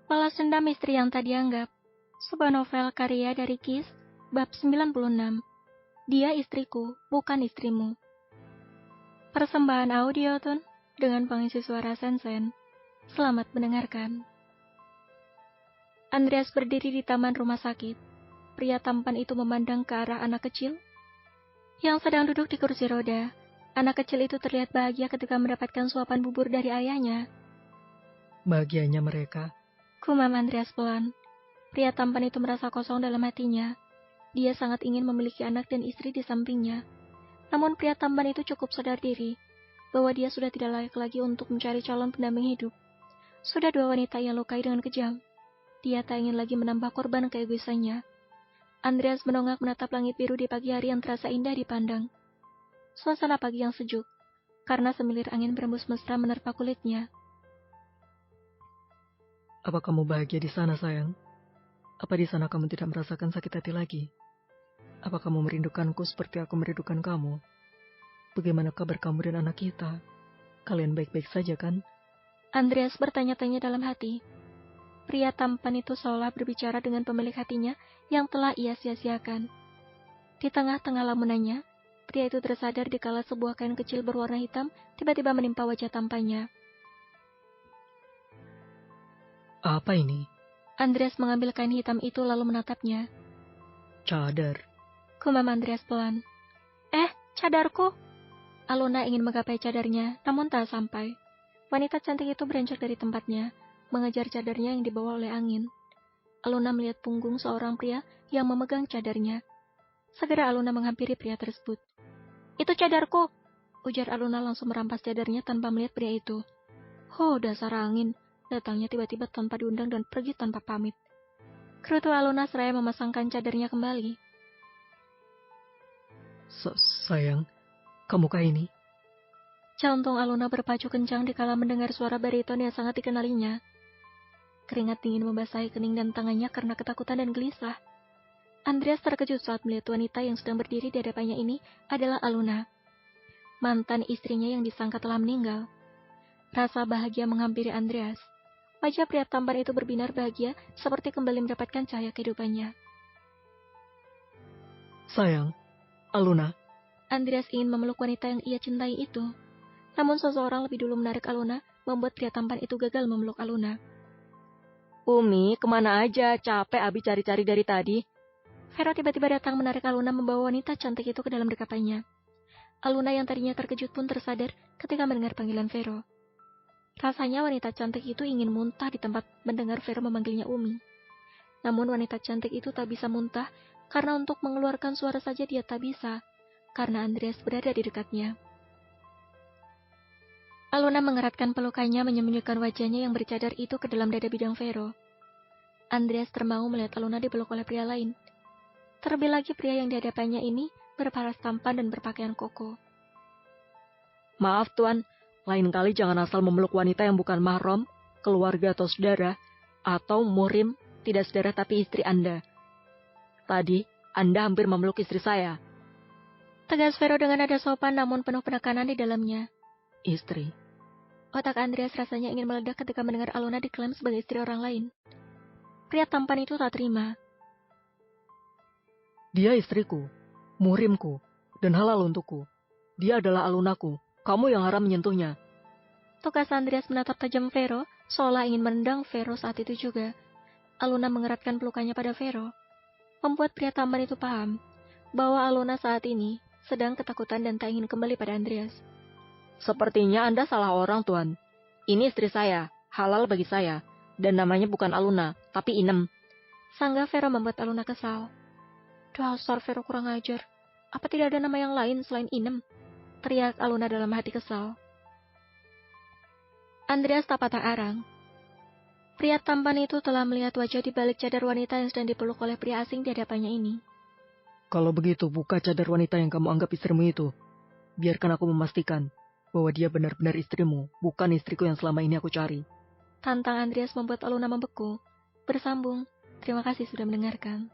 Balas Dendam Istri yang Tak Dianggap, sebuah novel karya dari Kis, bab 96. Dia istriku, bukan istrimu. Persembahan audio Tun, dengan pengisi suara Sensen. Selamat mendengarkan. Andreas berdiri di taman rumah sakit. Pria tampan itu memandang ke arah anak kecil yang sedang duduk di kursi roda. Anak kecil itu terlihat bahagia ketika mendapatkan suapan bubur dari ayahnya. Bahagianya mereka. Kumam Andreas pelan. Pria tampan itu merasa kosong dalam hatinya. Dia sangat ingin memiliki anak dan istri di sampingnya. Namun pria tampan itu cukup sadar diri bahwa dia sudah tidak layak lagi untuk mencari calon pendamping hidup. Sudah 2 wanita yang lukai dengan kejam. Dia tak ingin lagi menambah korban keegoisannya. Andreas menongak menatap langit biru di pagi hari yang terasa indah dipandang. Suasana pagi yang sejuk, karena semilir angin berembus mesra menerpa kulitnya. Apa kamu bahagia di sana, sayang? Apa di sana kamu tidak merasakan sakit hati lagi? Apa kamu merindukanku seperti aku merindukan kamu? Bagaimana kabar kamu dan anak kita? Kalian baik-baik saja kan? Andreas bertanya-tanya dalam hati. Pria tampan itu seolah berbicara dengan pemilik hatinya yang telah ia sia-siakan. Di tengah-tengah lamunannya, pria itu tersadar dikala sebuah kain kecil berwarna hitam tiba-tiba menimpa wajah tampannya. Apa ini? Andreas mengambil kain hitam itu lalu menatapnya. Cadar. Kumam Andreas pelan. Cadarku! Aluna ingin menggapai cadarnya, namun tak sampai. Wanita cantik itu beranjak dari tempatnya, mengejar cadarnya yang dibawa oleh angin. Aluna melihat punggung seorang pria yang memegang cadarnya. Segera Aluna menghampiri pria tersebut. Itu cadarku! Ujar Aluna langsung merampas cadarnya tanpa melihat pria itu. Dasar angin! Datangnya tiba-tiba tanpa diundang dan pergi tanpa pamit. Kerutu Aluna seraya memasangkan cadarnya kembali. Sayang, kamukah ini? Jantung Aluna berpacu kencang dikala mendengar suara bariton yang sangat dikenalinya. Keringat dingin membasahi kening dan tangannya karena ketakutan dan gelisah. Andreas terkejut saat melihat wanita yang sedang berdiri di hadapannya ini adalah Aluna, mantan istrinya yang disangka telah meninggal. Rasa bahagia menghampiri Andreas. Wajah pria tampan itu berbinar bahagia seperti kembali mendapatkan cahaya kehidupannya. Sayang, Aluna. Andreas ingin memeluk wanita yang ia cintai itu. Namun seseorang lebih dulu menarik Aluna, membuat pria tampan itu gagal memeluk Aluna. Umi, kemana aja? Capek Abi cari-cari dari tadi. Vero tiba-tiba datang menarik Aluna membawa wanita cantik itu ke dalam dekapannya. Aluna yang tadinya terkejut pun tersadar ketika mendengar panggilan Vero. Rasanya wanita cantik itu ingin muntah di tempat mendengar Vero memanggilnya Umi. Namun wanita cantik itu tak bisa muntah karena untuk mengeluarkan suara saja dia tak bisa, karena Andreas berada di dekatnya. Aluna mengeratkan pelukannya menyembunyikan wajahnya yang bercadar itu ke dalam dada bidang Vero. Andreas termangu melihat Aluna dipeluk oleh pria lain. Terlebih lagi pria yang di hadapannya ini berparas tampan dan berpakaian koko. Maaf Tuan, lain kali jangan asal memeluk wanita yang bukan mahram, keluarga atau saudara, atau muhrim, tidak saudara tapi istri Anda. Tadi, Anda hampir memeluk istri saya. Tegas Vero dengan nada sopan namun penuh penekanan di dalamnya. Istri. Otak Andreas rasanya ingin meledak ketika mendengar Aluna diklaim sebagai istri orang lain. Pria tampan itu tak terima. Dia istriku, muhrimku, dan halal untukku. Dia adalah alunaku. Kamu yang haram menyentuhnya. Tukas Andreas menatap tajam Vero, seolah ingin menendang Vero saat itu juga. Aluna mengeratkan pelukannya pada Vero, membuat pria tampan itu paham bahwa Aluna saat ini sedang ketakutan dan tak ingin kembali pada Andreas. Sepertinya Anda salah orang, Tuan. Ini istri saya, halal bagi saya, dan namanya bukan Aluna, tapi Inem. Sanggah Vero membuat Aluna kesal. Dasar Vero kurang ajar. Apa tidak ada nama yang lain selain Inem? Teriak Aluna dalam hati kesal. Andreas tak patah arang. Pria tampan itu telah melihat wajah di balik cadar wanita yang sedang dipeluk oleh pria asing di hadapannya ini. Kalau begitu, buka cadar wanita yang kamu anggap istrimu itu. Biarkan aku memastikan bahwa dia benar-benar istrimu, bukan istriku yang selama ini aku cari. Tantang Andreas membuat Aluna membeku. Bersambung. Terima kasih sudah mendengarkan.